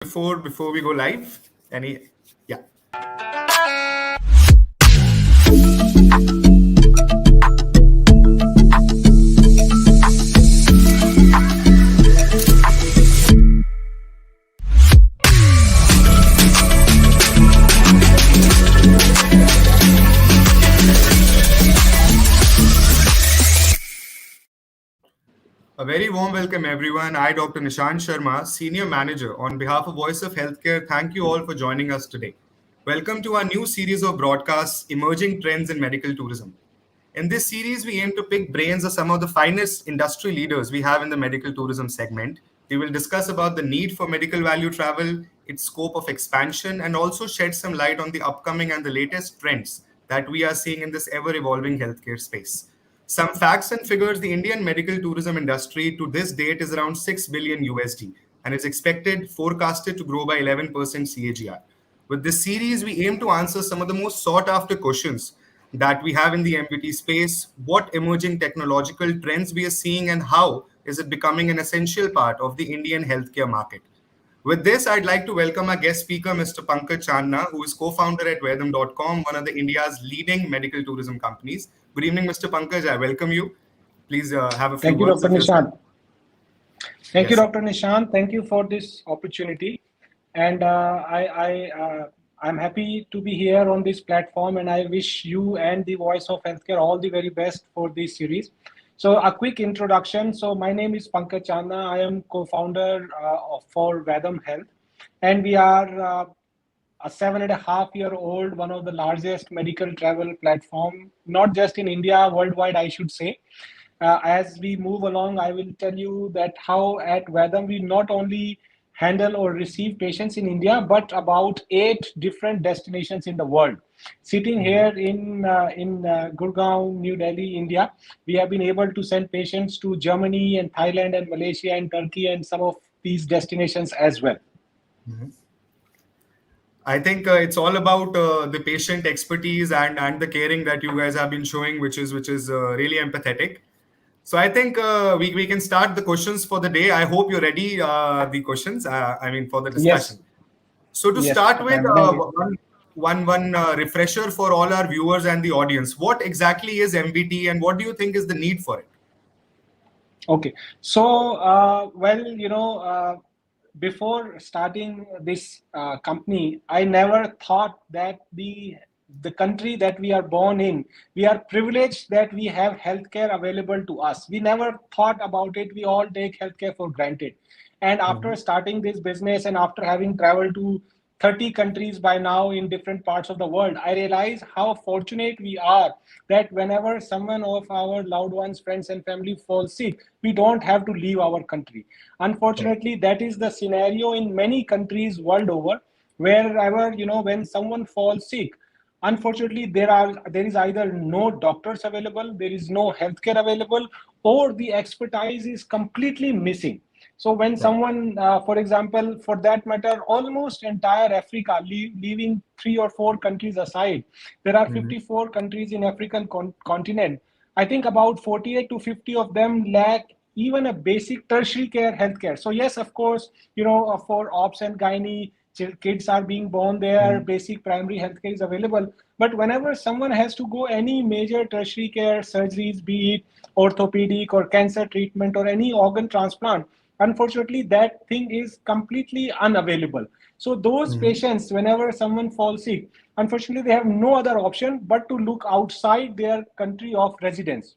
before we go live? Any? Yeah. A very warm welcome, everyone. I, Dr. Nishant Sharma, Senior Manager, on behalf of Voice of Healthcare, thank you all for joining us today. Welcome to our new series of broadcasts, Emerging Trends in Medical Tourism. In this series, we aim to pick brains of some of the finest industry leaders we have in the medical tourism segment. We will discuss about the need for medical value travel, its scope of expansion, and also shed some light on the upcoming and the latest trends that we are seeing in this ever-evolving healthcare space. Some facts and figures: the Indian medical tourism industry to this date is around 6 billion USD and is forecasted to grow by 11% CAGR. With this series, we aim to answer some of the most sought after questions that we have in the MVT space, what emerging technological trends we are seeing, and how is it becoming an essential part of the Indian healthcare market. With this, I'd like to welcome our guest speaker, Mr. Pankaj Chandna, who is co-founder at 𝗦𝗢𝗢𝗡𝗚, one of the India's leading medical tourism companies. Good evening, Mr. Pankaj. I welcome you. Please have a few Thank you, words Dr. of yourself. Nishant. Thank you, Yes. Dr. Nishant. Thank you for this opportunity. And I'm happy to be here on this platform, and I wish you and the Voice of Healthcare all the very best for this series. So a quick introduction. So my name is Pankaj Chandna. I am co-founder for Vedam Health, and we are a 7.5-year-old, one of the largest medical travel platform, not just in India, worldwide, I should say. As we move along, I will tell you that how at Vedam we not only handle or receive patients in India, but about 8 different destinations in the world. Sitting here in Gurgaon, New Delhi, India, we have been able to send patients to Germany and Thailand and Malaysia and Turkey and some of these destinations as well. I think it's all about the patient expertise and the caring that you guys have been showing, which is really empathetic. So I think we can start the questions for the day. I hope you're ready. The questions, for the discussion. Yes, So to yes, start with, I'm ready. one refresher for all our viewers and the audience. What exactly is MVT, and what do you think is the need for it? Okay, so before starting this company, I never thought that the country that we are born in, we are privileged that we have healthcare available to us. We never thought about it. We all take healthcare for granted. And after starting this business and after having traveled to 30 countries by now in different parts of the world, I realize how fortunate we are that whenever someone of our loved ones, friends, and family falls sick, we don't have to leave our country. Unfortunately, that is the scenario in many countries world over. Wherever, when someone falls sick, unfortunately there is either no doctors available, there is no healthcare available, or the expertise is completely missing. So when someone, for example, for that matter, almost entire Africa, leaving 3 or 4 countries aside, there are 54 countries in African continent. I think about 48 to 50 of them lack even a basic tertiary care healthcare. So yes, of course, for ops and gynae, kids are being born there, basic primary healthcare is available. But whenever someone has to go any major tertiary care surgeries, be it orthopedic or cancer treatment or any organ transplant, unfortunately that thing is completely unavailable. So those patients, whenever someone falls sick, unfortunately they have no other option but to look outside their country of residence.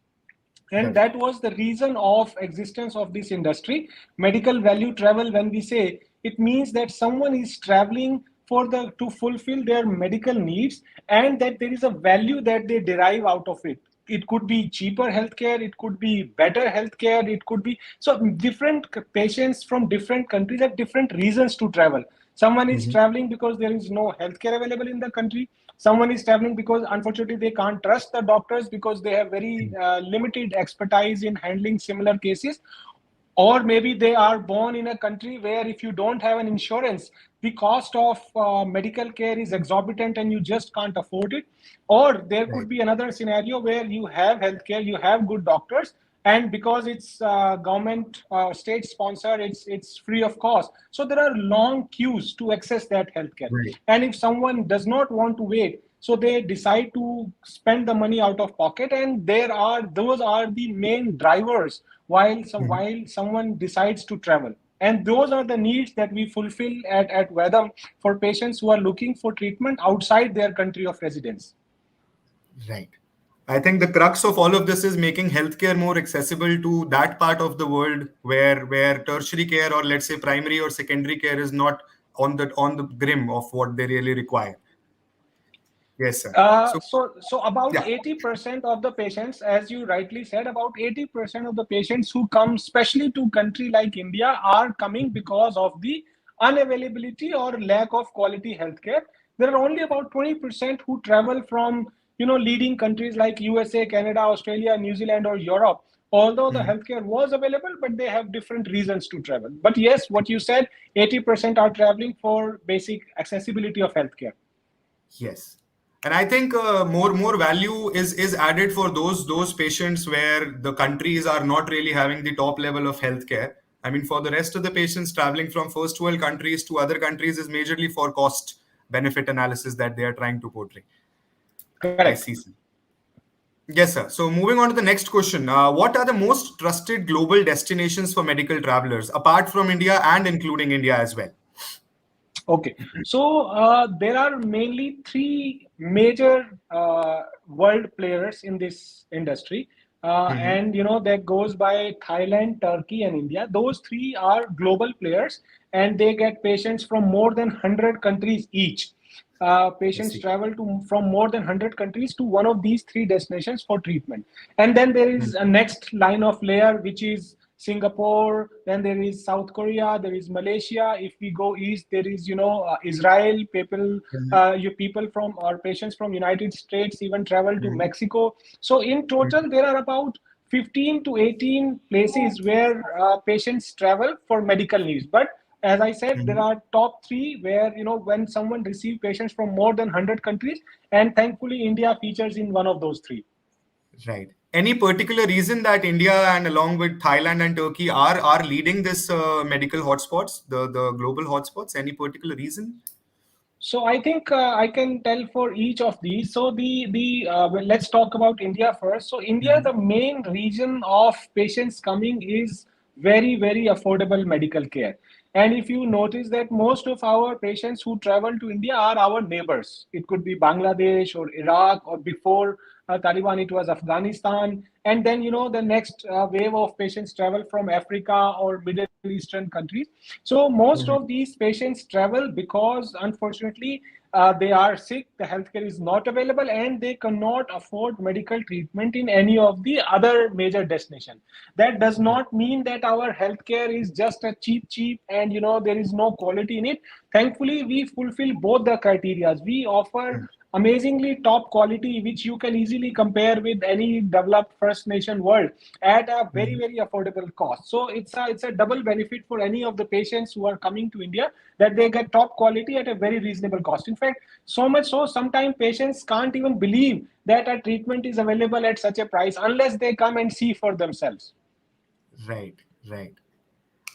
And that was the reason of existence of this industry. Medical value travel, when we say, it means that someone is traveling to fulfill their medical needs, and that there is a value that they derive out of it. It could be cheaper healthcare, it could be better healthcare, it could be so different. Patients from different countries have different reasons to travel. Someone is traveling because there is no healthcare available in the country. Someone is traveling because unfortunately they can't trust the doctors because they have very limited expertise in handling similar cases. Or maybe they are born in a country where if you don't have an insurance, the cost of medical care is exorbitant and you just can't afford it. Or there could be another scenario where you have healthcare, you have good doctors, and because it's government state sponsored, it's free of cost. So there are long queues to access that healthcare. Right. And if someone does not want to wait, so they decide to spend the money out of pocket, and those are the main drivers while someone decides to travel. And those are the needs that we fulfill at Vedam for patients who are looking for treatment outside their country of residence. Right. I think the crux of all of this is making healthcare more accessible to that part of the world where tertiary care, or let's say primary or secondary care, is not on the brim of what they really require. Yes, sir. So So about yeah. 80% of the patients, as you rightly said, about 80% of the patients who come, especially to country like India, are coming because of the unavailability or lack of quality healthcare. There are only about 20% who travel from leading countries like USA, Canada, Australia, New Zealand, or Europe. Although the Mhm. healthcare was available, but they have different reasons to travel. But yes, what you said, 80% are traveling for basic accessibility of healthcare. Yes, and I think more value is added for those patients where the countries are not really having the top level of healthcare. I mean, for the rest of the patients traveling from first world countries to other countries is majorly for cost benefit analysis that they are trying to portray. I Correct. see, sir. Yes, sir. So moving on to the next question. What are the most trusted global destinations for medical travelers, apart from India and including India as well? Okay, so there are mainly three major world players in this industry, Hmm. and that goes by Thailand, Turkey, and India. Those three are global players, and they get patients from more than 100 countries each. I Patients see. travel from more than 100 countries to one of these three destinations for treatment. And then there is a next line of layer, which is Singapore, then there is South Korea, there is Malaysia. If we go east, there is Israel. People from or patients from United States even travel to Mhm. Mexico. So in total, there are about 15 to 18 places where patients travel for medical needs. But as I said, there Mhm. are top three where when someone receives patients from more than 100 countries, and thankfully India features in one of those three. Right. Any particular reason that India and along with Thailand and Turkey are leading this medical hotspots, the global hotspots? Any particular reason? So I think I can tell for each of these. So well, let's talk about India first. So India, Mhm. the main region of patients coming is very affordable medical care. And if you notice that most of our patients who travel to India are our neighbors. It could be Bangladesh or Iraq, or before Taliban, it was Afghanistan. And then the next wave of patients travel from Africa or Middle Eastern countries. So most of Mhm. these patients travel because, unfortunately, they are sick, the healthcare is not available, and they cannot afford medical treatment in any of the other major destinations. That does not mean that our healthcare is just a cheap, and there is no quality in it. Thankfully, we fulfill both the criteria. We offer amazingly top quality, which you can easily compare with any developed first nation world at a Mhm. very affordable cost. So it's a double benefit for any of the patients who are coming to India, that they get top quality at a very reasonable cost. In fact, so much so sometimes patients can't even believe that a treatment is available at such a price unless they come and see for themselves. Right. Right.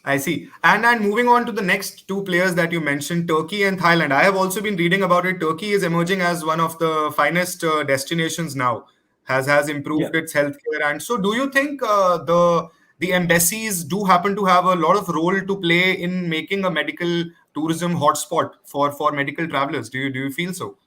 I see. And moving on to the next two players that you mentioned, Turkey and Thailand. I have also been reading about it. Turkey is emerging as one of the finest destinations now. Has Yeah. improved its healthcare. And so, do you think the embassies do happen to have a lot of role to play in making a medical tourism hotspot for medical travelers? Do you feel so?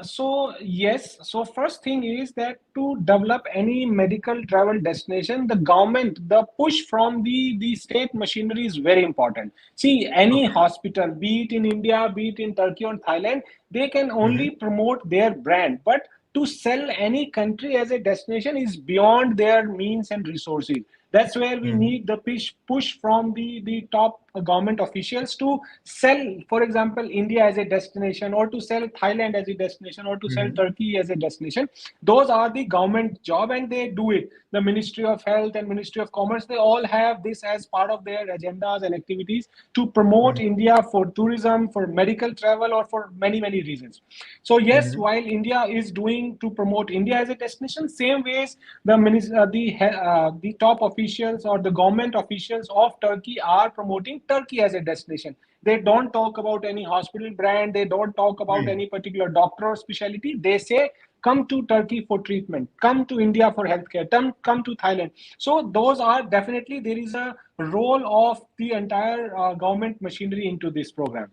So yes. So first thing is that to develop any medical travel destination, the government, the push from the state machinery is very important. See, any Okay. hospital, be it in India, be it in Turkey or Thailand, they can only Hmm. promote their brand. But to sell any country as a destination is beyond their means and resources. That's where we Hmm. need the push from the top government officials to sell, for example, India as a destination, or to sell Thailand as a destination, or to sell Hmm. Turkey as a destination. Those are the government job, and they do it. The Ministry of Health and Ministry of Commerce, they all have this as part of their agendas and activities to promote India for tourism, for medical travel, or for many, many reasons. So yes, Hmm. while India is doing to promote India as a destination, same ways the top officials or the government officials of Turkey are promoting Turkey as a destination. They don't talk about any hospital brand. They don't talk about any particular doctor or specialty. They say, come to Turkey for treatment, come to India for healthcare, come to Thailand. So those are definitely, there is a role of the entire government machinery into this program.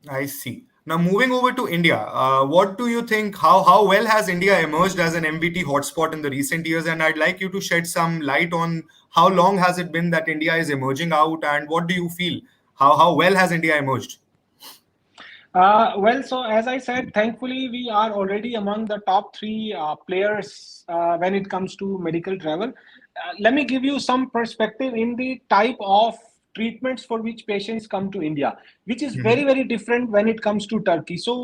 I see. Now, moving over to India, what do you think? How well has India emerged as an MVT hotspot in the recent years? And I'd like you to shed some light on how long has it been that India is emerging out, and what do you feel? How well has India emerged? Well, so as I said, thankfully, we are already among the top three players when it comes to medical travel. Let me give you some perspective in the type of treatments for which patients come to India, which is very, Hmm. very different when it comes to Turkey. So,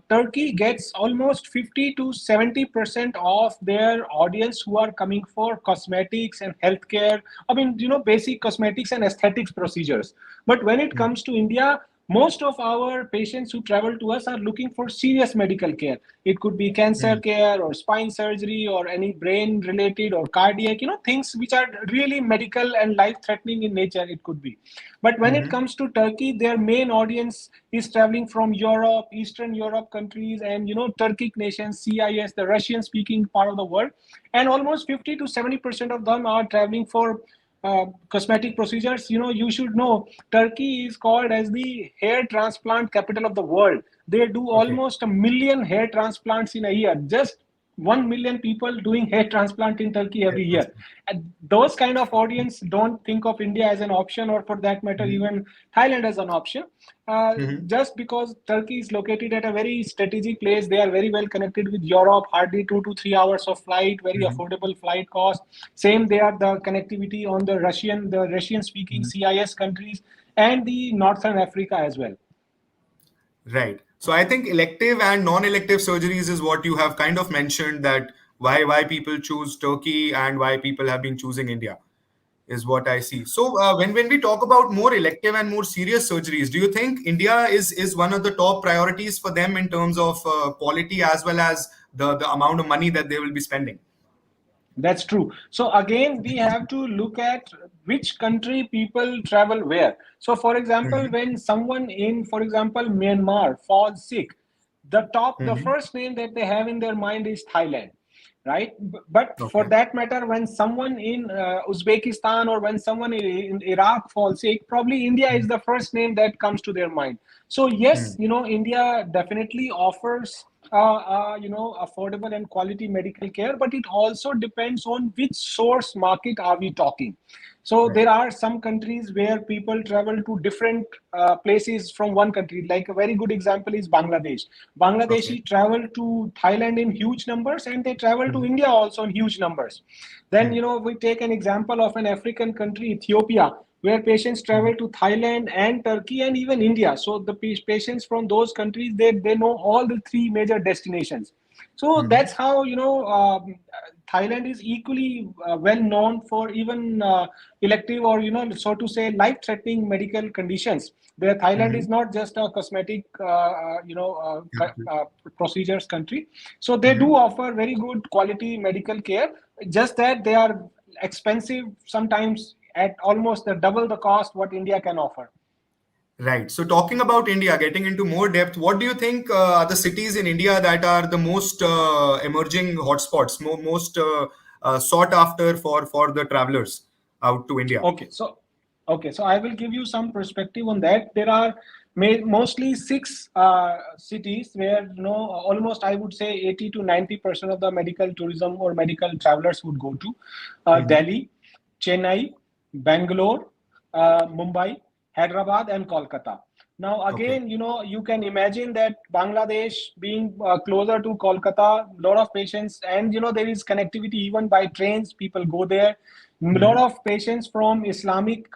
Turkey gets almost 50 to 70% of their audience who are coming for cosmetics and healthcare. I mean, basic cosmetics and aesthetics procedures. But when it comes to India, most of our patients who travel to us are looking for serious medical care. It could be cancer care or spine surgery or any brain related or cardiac, things which are really medical and life threatening in nature, it could be. But when it Hmm. comes to Turkey, their main audience is traveling from Europe, Eastern Europe countries, and Turkic nations, CIS, the Russian speaking part of the world. And almost 50 to 70% of them are traveling for cosmetic procedures. You should know Turkey is called as the hair transplant capital of the world. They do Okay. almost a million hair transplants in a year. Just 1 million people doing hair transplant in Turkey every year. And those kind of audience don't think of India as an option, or for that matter, even Thailand as an option. Hmm. Just because Turkey is located at a very strategic place, they are very well connected with Europe, hardly 2 to 3 hours of flight, very affordable flight cost. Same, they are the connectivity on the Russian speaking CIS countries and the Northern Africa as well. Right. So I think elective and non-elective surgeries is what you have kind of mentioned, that why people choose Turkey and why people have been choosing India is what I see. So when we talk about more elective and more serious surgeries, do you think India is one of the top priorities for them in terms of quality as well as the amount of money that they will be spending? That's true. So again, we have to look at which country people travel where. So for example, Hmm. when someone in, for example, Myanmar falls sick, the Hmm. first name that they have in their mind is Thailand, right? But for Okay. that matter, when someone in Uzbekistan or when someone in Iraq falls sick, probably India is the first name that comes to their mind. So yes, India definitely offers affordable and quality medical care, but it also depends on which source market are we talking. So Right. there are some countries where people travel to different places from one country. Like a very good example is Bangladesh. Okay. Bangladeshi travel to Thailand in huge numbers, and they travel to Hmm. India also in huge numbers. Then, we take an example of an African country, Ethiopia, where patients travel to Thailand and Turkey and even India. So the patients from those countries, they know all the three major destinations. So that's Hmm. how, Thailand is equally well known for even elective or, so to say, life-threatening medical conditions. Where Thailand is Hmm. not just a cosmetic, procedures country. So they do Hmm. offer very good quality medical care, just that they are expensive sometimes at almost the double the cost what India can offer. Right. So talking about India, getting into more depth, what do you think are the cities in India that are the most emerging hotspots, most sought after for the travelers out to India? Okay, so I will give you some perspective on that. There are mostly six cities where almost I would say 80 to 90% of the medical tourism or medical travelers would go to. Hmm. Delhi, Chennai, Bangalore, Mumbai, Hyderabad, and Kolkata. Now, Okay. again, you can imagine that Bangladesh being closer to Kolkata, a lot of patients, and there is connectivity even by trains. People go there. A lot Hmm. of patients from Islamic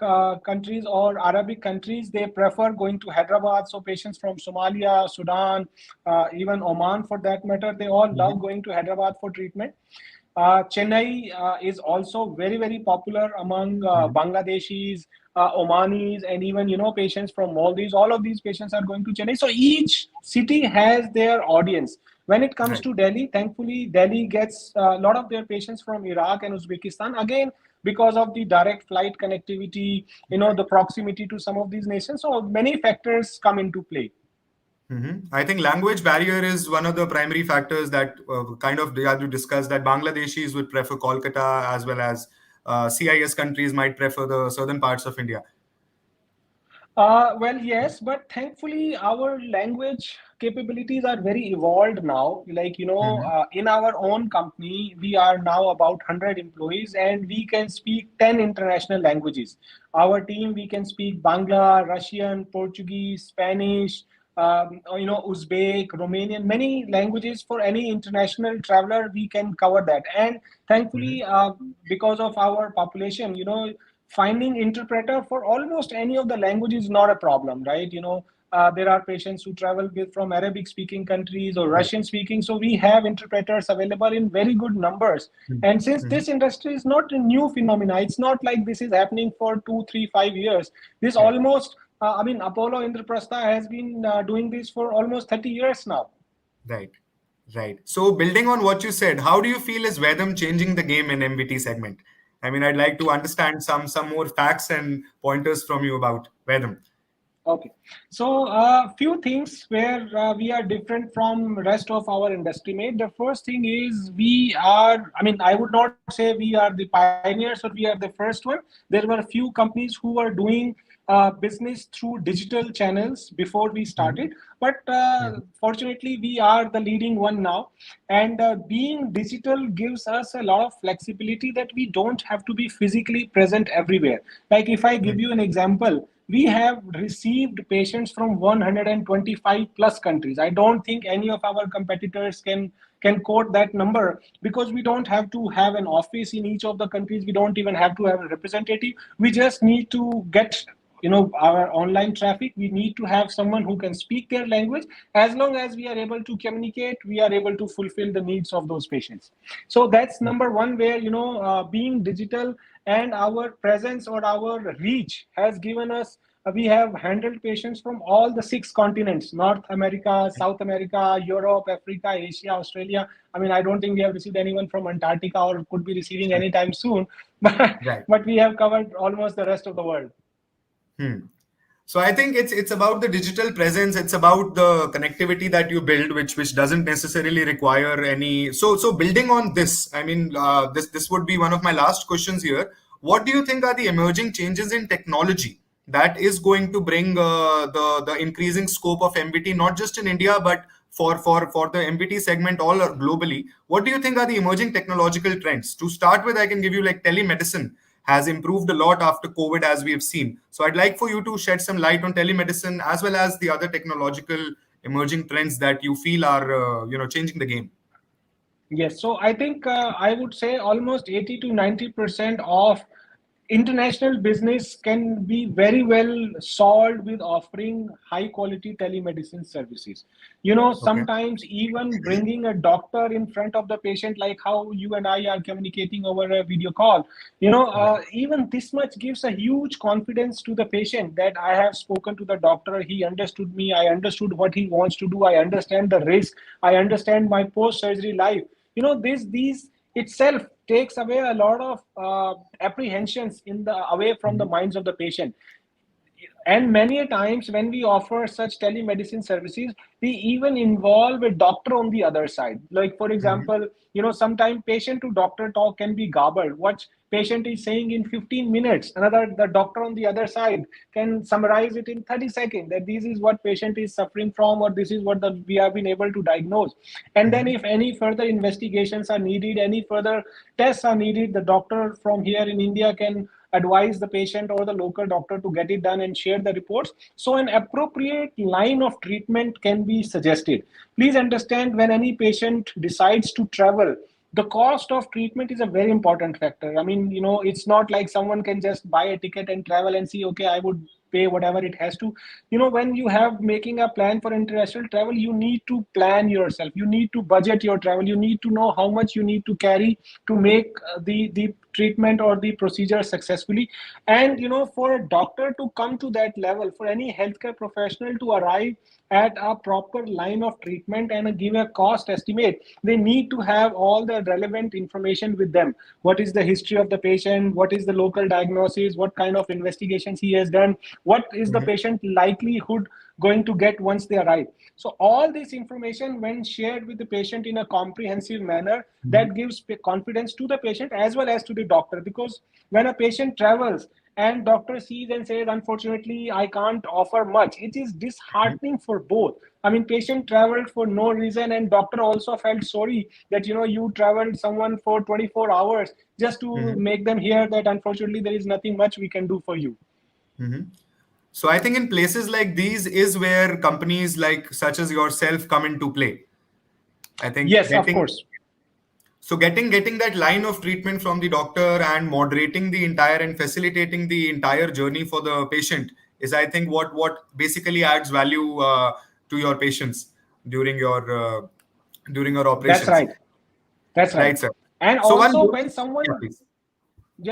countries or Arabic countries, they prefer going to Hyderabad. So patients from Somalia, Sudan, even Oman, for that matter, they all love Hmm. going to Hyderabad for treatment. Chennai is also very, very popular among Hmm. Bangladeshis, Omanis, and even patients from Maldives. All of these patients are going to Chennai. So each city has their audience. When it comes Right. to Delhi, thankfully, Delhi gets a lot of their patients from Iraq and Uzbekistan. Again, because of the direct flight connectivity, the proximity to some of these nations. So many factors come into play. I think language barrier is one of the primary factors that kind of they had to discuss that Bangladeshis would prefer Kolkata as well as CIS countries might prefer the southern parts of India. Well, yes, but thankfully our language capabilities are very evolved now. Like, Hmm. in our own company, we are now about 100 employees and we can speak 10 international languages. Our team, we can speak Bangla, Russian, Portuguese, Spanish, Uzbek, Romanian, many languages. For any international traveler, we can cover that. And Hmm. thankfully, because of our population, finding interpreter for almost any of the language is not a problem, right? There are patients who travel from Arabic speaking countries or Right. Russian speaking, so we have interpreters available in very good numbers. And since Hmm. this industry is not a new phenomena, it's not like this is happening for 2 3 5 years. This Right. almost I mean, Apollo Indraprastha has been doing this for almost 30 years now. Right. Right. So building on what you said, how do you feel is Vedam changing the game in MVT segment? I mean, I'd like to understand some more facts and pointers from you about Vedam. Okay, so a few things where we are different from rest of our industry mate. The first thing is we are, I mean, I would not say we are the pioneers or we are the first one. There were a few companies who were doing business through digital channels before we Hmm. started, but Hmm. fortunately we are the leading one now. And being digital gives us a lot of flexibility that we don't have to be physically present everywhere. Like if I give you an example, we have received patients from 125 plus countries. I don't think any of our competitors can quote that number, because we don't have to have an office in each of the countries. We don't even have to have a representative. We just need to get our online traffic. We need to have someone who can speak their language. As long as we are able to communicate, we are able to fulfill the needs of those patients. So that's number one, where being digital and our presence or our reach has given us, we have handled patients from all the 6 continents: North America, South America, Europe, Africa, Asia, Australia. I mean, I don't think we have received anyone from Antarctica or could be receiving anytime soon, but Right. we have covered almost the rest of the world. Hmm. So I think it's about the digital presence. It's about the connectivity that you build, which doesn't necessarily require any. So building on this, I mean, this would be one of my last questions here. What do you think are the emerging changes in technology that is going to bring the increasing scope of MBT, not just in India, but for the MBT segment all globally? What do you think are the emerging technological trends? To start with, I can give you like telemedicine has improved a lot after COVID, as we have seen. So I'd like for you to shed some light on telemedicine as well as the other technological emerging trends that you feel are changing the game. Yes, so I think I would say almost 80 to 90% of international business can be very well solved with offering high quality telemedicine services. Okay. Sometimes even bringing a doctor in front of the patient, like how you and I are communicating over a video call, Right. even this much gives a huge confidence to the patient that I have spoken to the doctor, he understood me, I understood what he wants to do, I understand the risk, I understand my post surgery life. These itself takes away a lot of apprehensions in the away from the Mhm. minds of the patient. And many a times when we offer such telemedicine services, we even involve a doctor on the other side. Like for Mhm. example, sometimes patient to doctor talk can be garbled. What patient is saying in 15 minutes, the doctor on the other side can summarize it in 30 seconds, that this is what patient is suffering from, or this is what we have been able to diagnose. And then Mhm. if any further investigations are needed, any further tests are needed, the doctor from here in India can advise the patient or the local doctor to get it done and share the reports. So an appropriate line of treatment can be suggested. Please understand, when any patient decides to travel, the cost of treatment is a very important factor. I mean, it's not like someone can just buy a ticket and travel and see, okay, I would pay whatever it has to. When you have making a plan for international travel, you need to plan yourself. You need to budget your travel. You need to know how much you need to carry to make the treatment or the procedure successfully. And for a doctor to come to that level, for any healthcare professional to arrive at a proper line of treatment and give a cost estimate, they need to have all the relevant information with them. What is the history of the patient? What is the local diagnosis? What kind of investigations he has done? What is the patient likelihood going to get once they arrive? So all this information, when shared with the patient in a comprehensive manner, that gives confidence to the patient as well as to the doctor. Because when a patient travels and doctor sees and says, unfortunately, I can't offer much, it is disheartening for both. I mean, patient traveled for no reason, and doctor also felt sorry that you traveled someone for 24 hours just to make them hear that unfortunately there is nothing much we can do for you. So I think in places like these is where companies like such as yourself come into play. I think yes, of course. So getting that line of treatment from the doctor and moderating the entire and facilitating the entire journey for the patient is, I think, what basically adds value to your patients during your operations. That's right. That's right. Right, sir. And So also, when someone, yeah, please.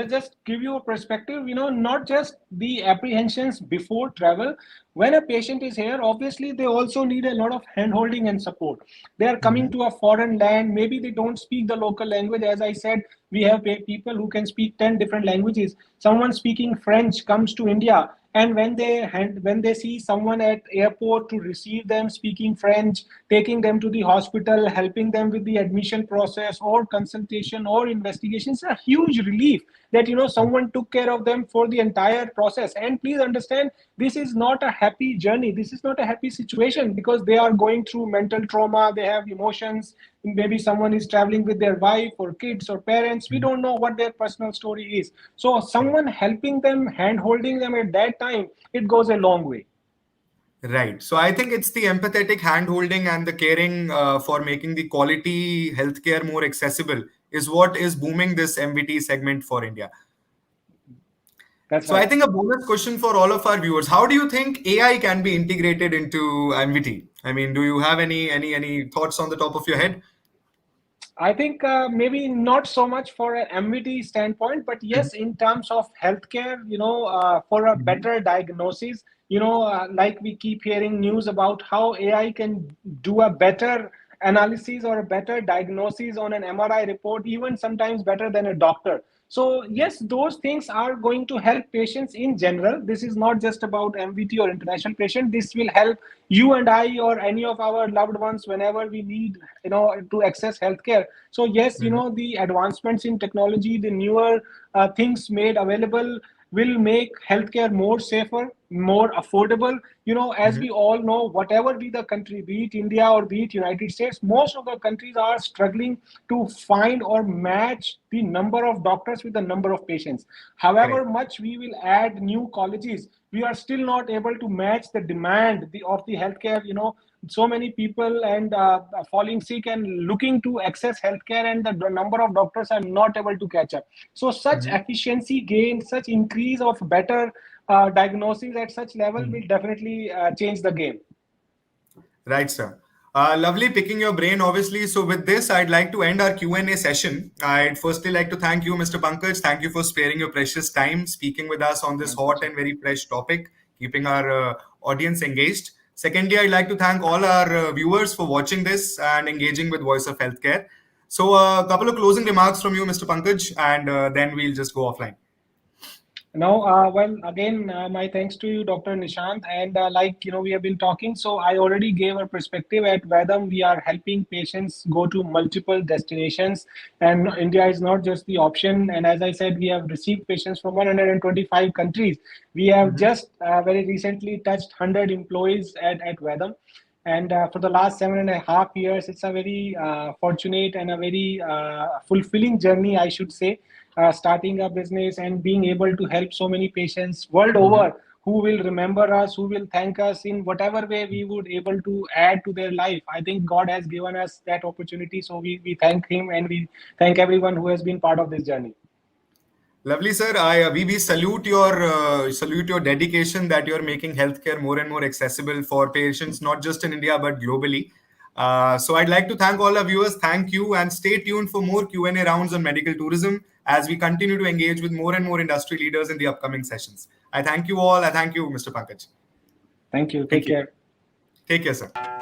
just give you a perspective, not just the apprehensions before travel. When a patient is here, obviously they also need a lot of hand holding and support. They are coming to a foreign land. Maybe they don't speak the local language. As I said, we have people who can speak 10 different languages. Someone speaking French comes to India, and when they see someone at airport to receive them speaking French, taking them to the hospital, helping them with the admission process or consultation or investigation, it's a huge relief that someone took care of them for the entire process. And please understand, this is not a happy journey. This is not a happy situation, because they are going through mental trauma. They have emotions. Maybe someone is traveling with their wife or kids or parents. We don't know what their personal story is. So someone helping them, hand holding them at that time, it goes a long way. Right. So I think it's the empathetic hand holding and the caring for making the quality healthcare more accessible is what is booming this MVT segment for India. That's So right. I think a bonus question for all of our viewers: how do you think AI can be integrated into MVT? I mean, do you have any thoughts on the top of your head? I think maybe not so much for an MVT standpoint, but yes, in terms of healthcare, for a better diagnosis, like we keep hearing news about how AI can do a better analysis or a better diagnosis on an MRI report, even sometimes better than a doctor. So yes, those things are going to help patients in general. This is not just about MVT or international patient. This will help you and I or any of our loved ones whenever we need, to access healthcare. So yes, the advancements in technology, the newer things made available will make healthcare more safer, more affordable. As we all know, whatever be the country, be it India or be it United States, most of the countries are struggling to find or match the number of doctors with the number of patients. However much we will add new colleges, we are still not able to match the demand of the healthcare. So many people and falling sick and looking to access healthcare, and the number of doctors are not able to catch up. So such efficiency gain, such increase of better diagnosis at such level will definitely change the game. Right, sir. Lovely picking your brain, obviously. So with this, I'd like to end our Q&A session. I'd firstly like to thank you, Mr. Pankaj. Thank you for sparing your precious time, speaking with us on this hot and very fresh topic, keeping our audience engaged. Secondly, I'd like to thank all our viewers for watching this and engaging with Voice of Healthcare. So a couple of closing remarks from you, Mr. Pankaj, and then we'll just go offline. No, well, again, my thanks to you, Dr. Nishant. And we have been talking. So I already gave a perspective at 𝗦𝗢𝗢𝗡. We are helping patients go to multiple destinations, and India is not just the option. And as I said, we have received patients from 125 countries. We have just very recently touched 100 employees at 𝗦𝗢𝗢𝗡. And for the last 7.5 years, it's a very fortunate and a very fulfilling journey, I should say. starting a business and being able to help so many patients world Mhm. over, who will remember us, who will thank us in whatever way we would able to add to their life. I think God has given us that opportunity, so we thank Him, and we thank everyone who has been part of this journey. Lovely, sir. We salute your dedication that you're making healthcare more and more accessible for patients, not just in India but globally. So I'd like to thank all our viewers. Thank you, and stay tuned for more Q&A rounds on medical tourism as we continue to engage with more and more industry leaders in the upcoming sessions. I thank you all. I thank you, Mr. Pankaj. Thank you. Thank Take you. care. Take care, sir.